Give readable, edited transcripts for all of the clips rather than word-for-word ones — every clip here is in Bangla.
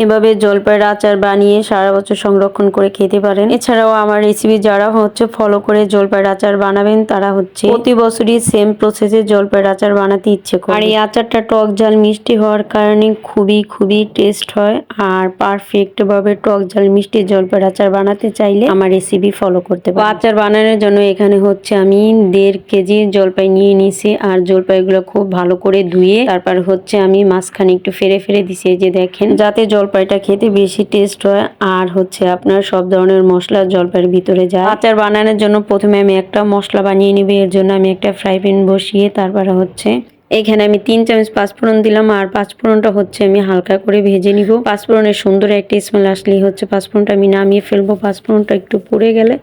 এভাবে জলপাইয়ের আচার বানিয়ে সারা বছর সংরক্ষণ করে খেতে পারেন। এছাড়াও আমার রেসিপি যারা হচ্ছে ফলো করে জলপাইয়ের আচার বানাবেন তারা হচ্ছে প্রতি বছরই সেম প্রসেসে জলপাইয়ের আচার বানাতে ইচ্ছে করে। আর এই আচারটা টক ঝাল মিষ্টি হওয়ার কারণে খুবই টেস্ট হয়। আর পারফেক্ট ভাবে টক ঝাল মিষ্টি জলপাইয়ের আচার বানাতে চাইলে আমার রেসিপি ফলো করতে পারেন। আচার বানানোর জন্য এখানে হচ্ছে আমি 1.5 কেজি জলপাই নিয়ে নিছি। আর জলপাইগুলো খুব ভালো করে ধুয়ে তারপর হচ্ছে আমি মাঝখানে একটু ফেরে দিছি, যে দেখেন, যাতে জলপাইটা খেতে বেশি টেস্ট হয়। আর হচ্ছে আপনার সব ধরনের মশলা জলপাইয়ের ভিতরে যায়। আচার বানানোর জন্য প্রথমে আমি একটা মশলা বানিয়ে নিব। এর জন্য আমি একটা ফ্রাই প্যান বসিয়ে তারপরে হচ্ছে এখানে আমি 3 চামচ পাঁচফোড়ন দিলাম। আর পাঁচফোড়নটা হচ্ছে আমি হালকা করে ভেজে নিব। পাঁচফোড়নের সুন্দর একটা স্মেল আসলেই হচ্ছে পাঁচফোড়নটা আমি নামিয়ে ফেলবো। পাঁচফোড়নটা একটু পুড়ে গেলে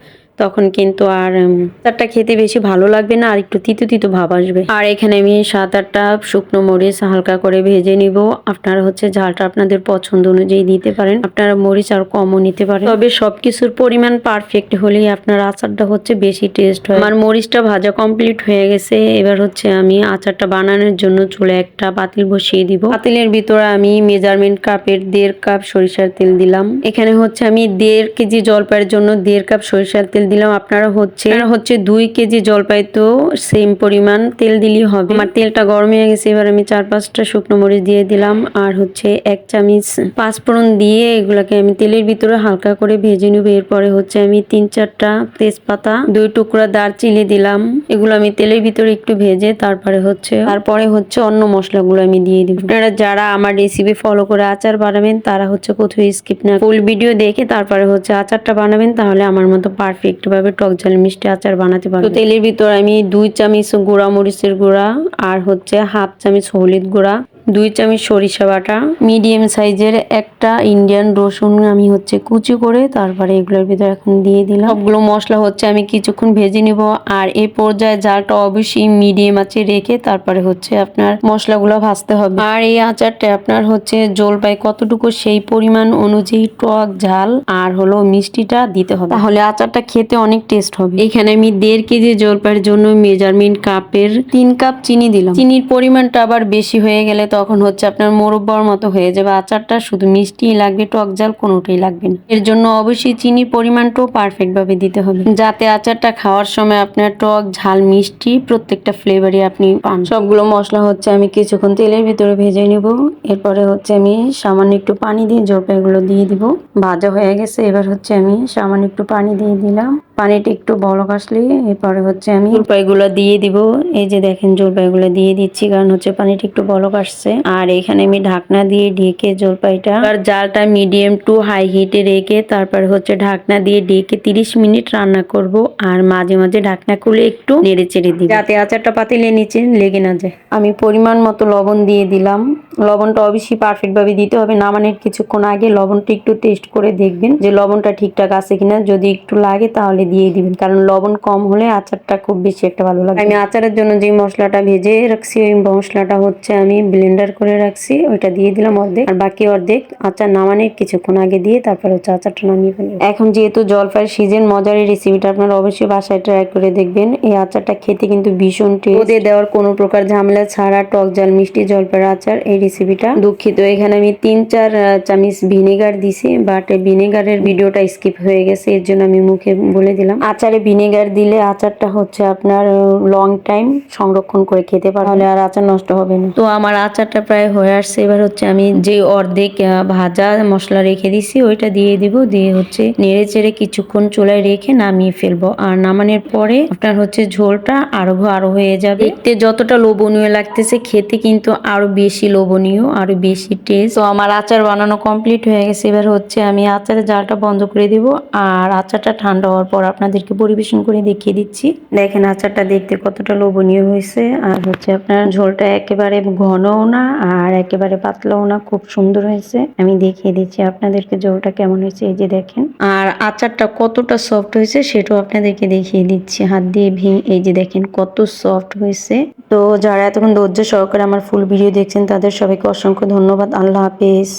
তখন কিন্তু আর আচারটা খেতে বেশি ভালো লাগবে না, আর একটু তিতো ভাব আসবে। আর এখানে আমি 7-8টা শুকনো মরিচ হালকা করে ভেজে নিব। আপনারা হচ্ছে ঝালটা আপনাদের পছন্দ অনুযায়ী দিতে পারেন, আপনারা মরিচ আর কমও নিতে পারেন। তবে সবকিছুর পরিমাণ পারফেক্ট হলেই আপনার আচারটা হচ্ছে বেশি টেস্ট হয়। আমার মরিচটা ভাজা কমপ্লিট হয়ে গেছে। এবার হচ্ছে আমি আচারটা বানানোর জন্য চুলে একটা পাতিল বসিয়ে দিব। পাতিলের ভিতরে আমি মেজারমেন্ট কাপের 1.5 কাপ সরিষার তেল দিলাম। এখানে হচ্ছে আমি 1.5 কেজি জলপাইয়ের জন্য 1.5 কাপ সরিষার তেল দিলাম। আপনারা হচ্ছে 2 কেজি জলপাই তো সেম পরিমাণ তেল দিলেই হবে। আমার তেলটা গরম হয়ে গেছে। এবার আমি 4-5টা শুকনো মরিচ দিয়ে দিলাম। আর হচ্ছে 1 চামচ পাঁচফোড়ন দিয়ে এগুলাকে আমি তেলের ভিতরে হালকা করে ভেজে নেব। এরপরে হচ্ছে আমি 3-4টা তেজপাতা, 2 টুকরা দারচিনি দিলাম। এগুলো আমি তেলের ভিতরে একটু ভেজে তারপরে হচ্ছে অন্য মশলাগুলো আমি দিয়ে দিব। আপনারা যারা আমার রেসিপি ফলো করে আচার বানাবেন তারা হচ্ছে কোথাও স্কিপ না ফুল ভিডিও দেখে তারপরে হচ্ছে আচারটা বানাবেন, তাহলে আমার মতো পারফেক্ট ভাবে টক ঝাল মিষ্টি আচার বানাতে পারবেন। তো তেলের ভিতর আমি 2 চামচ গুঁড়া মরিচের গুঁড়া আর হচ্ছে 1/2 চামচ হলুদ গুঁড়া, 2 চামচ সরিষা বাটা, মিডিয়াম সাইজের একটা ইন্ডিয়ান রসুন আমি হচ্ছে কুচি করে তারপরে এগুলোর ভিতরে এখন দিয়ে দিলাম। সবগুলো মশলা হচ্ছে আমি কিছুক্ষণ ভেজে নিব। আর এই পর্যায়ে জালটা অবশ্যই মিডিয়াম আঁচে রেখে তারপরে হচ্ছে আপনার মশলাগুলো ভাজতে হবে। আর এই আচারটা আপনার হচ্ছে জলপাই কতটুকু সেই পরিমাণ অনুযায়ী টক ঝাল আর হলো মিষ্টিটা দিতে হবে, তাহলে আচারটা খেতে অনেক টেস্ট হবে। এখানে আমি 1.5 কেজি জলপাইয়ের জন্য মেজারমেন্ট কাপের 3 কাপ চিনি দিলাম। চিনির পরিমাণটা আবার বেশি হয়ে গেলে তখন হচ্ছে আপনার মোরব্বার মতো হয়ে যাবে আচারটা, শুধু মিষ্টিই লাগবে, টক ঝাল কোনোটাই লাগবে না। এর জন্য অবশ্যই চিনির পরিমাণটাও পারফেক্ট ভাবে দিতে হবে, যাতে আচারটা খাওয়ার সময় আপনার টক ঝাল মিষ্টি প্রত্যেকটা ফ্লেভারই আপনি পান। সবগুলো মশলা হচ্ছে আমি কিছুক্ষণ তেলের ভিতরে ভেজে নিব। এরপরে হচ্ছে আমি সামান্য একটু পানি দিয়ে জলপাইগুলো দিয়ে দিব। ভাজা হয়ে গেছে। এবার হচ্ছে আমি সামান্য একটু পানি দিয়ে দিলাম। পানিটা একটু বলক আসলে এরপরে হচ্ছে আমি জলপাইগুলো দিয়ে দিব। এই যে দেখেন জলপাইগুলো দিয়ে দিচ্ছি, কারণ হচ্ছে পানিটা একটু বলক আসছে। আর এখানে আমি ঢাকনা দিয়ে ঢেকে জলপাইটা আর জালটা মিডিয়াম টু হাই হিটে রেখে তারপর হচ্ছে ঢাকনা দিয়ে ঢেকে 30 মিনিট রান্না করব। আর মাঝে মাঝে ঢাকনা খুলে একটু নেড়ে চেড়ে দিব, যাতে আচারটা পাতিলের নিচে লেগে না যায়। আমি পরিমাণ মতো লবণ দিয়ে দিলাম। লবণটা অবশ্যই পারফেক্ট ভাবে দিতে হবে। নামানোর কিছুক্ষণ আগে লবণটা একটু টেস্ট করে দেখবেন যে লবণটা ঠিকঠাক আছে কিনা। যদি একটু লাগে তাহলে দিয়ে দিবেন, কারণ লবণ কম হলে আচারটা খুব বেশি একটা ভালো লাগে। আমি আচারের জন্য যে মশলাটা ভেজে রাখছি ওই মশলাটা হচ্ছে আমি ব্লেন্ডার করে রাখছি, ওইটা দিয়ে দিলাম অর্ধেক। আর বাকি অর্ধেক আচার নামানোর কিছুক্ষণ আগে দিয়ে তারপর হচ্ছে আচারটা নামিয়ে ফেলবো। এখন যেহেতু জলপাইয়ের সিজন, মজার এই রেসিপিটা আপনারা অবশ্যই বাসায় ট্রাই করে দেখবেন। এই আচারটা খেতে কিন্তু ভীষণ টেস্ট। রোদে দেওয়ার কোনো প্রকার ঝামেলা ছাড়া টক ঝাল মিষ্টি জলপাইয়ের আচার এই রেসিপিটা। দুঃখিত, এখানে আমি 3-4 চামচ ভিনেগার দিছি, বাট ভিনেগারের ভিডিওটা স্কিপ হয়ে গেছে, এর জন্য আমি মুখে বলে দিলাম। আচারে ভিনেগার দিলে আচারটা হচ্ছে আপনার লং টাইম সংরক্ষণ করে খেতে পারবেন, তাহলে আর আচার নষ্ট হবে না। তো আমার আচারটা প্রায় হয়ে আসছে। এবার হচ্ছে আমি যে অর্ধেক ভাজা মশলা রেখে দিছি ওইটা দিয়ে দিব। দিয়ে হচ্ছে নেড়ে চেড়ে কিছুক্ষণ চুলায় রেখে নামিয়ে ফেলবো। আর নামানোর পরে আপনার হচ্ছে ঝোলটা আরো হয়ে যাবে। দেখতে যতটা লোভনীয় লাগতেছে খেতে কিন্তু আরো বেশি লোভনীয়, আরো বেশি টেস্ট। তো আমার আচার বানানো কমপ্লিট হয়ে গেছে। এবার হচ্ছে আমি আচারের জালটা বন্ধ করে দিব। আর আচারটা ঠান্ডা হওয়ার পর আপনাদেরকে পরিবেশন করে দেখিয়ে দিচ্ছি। দেখেন আচারটা দেখতে কতটা লোভনীয় হয়েছে। আর হচ্ছে আপনার ঝোলটা একেবারে ঘনও না আর একেবারে পাতলাও না, খুব সুন্দর হয়েছে। আমি দেখিয়ে দিচ্ছি আপনাদেরকে ঝোলটা কেমন হয়েছে। এই যে দেখেন, আর আচারটা কতটা সফট হয়েছে সেটাও আপনাদেরকে দেখিয়ে দিচ্ছি হাত দিয়ে এই যে দেখেন কত সফট হয়েছে। তো যারা এতক্ষণ ধৈর্য সহকারে আমার ফুল ভিডিও দেখছেন তাদের সবাইকে অসংখ্য ধন্যবাদ। আল্লাহ হাফেজ।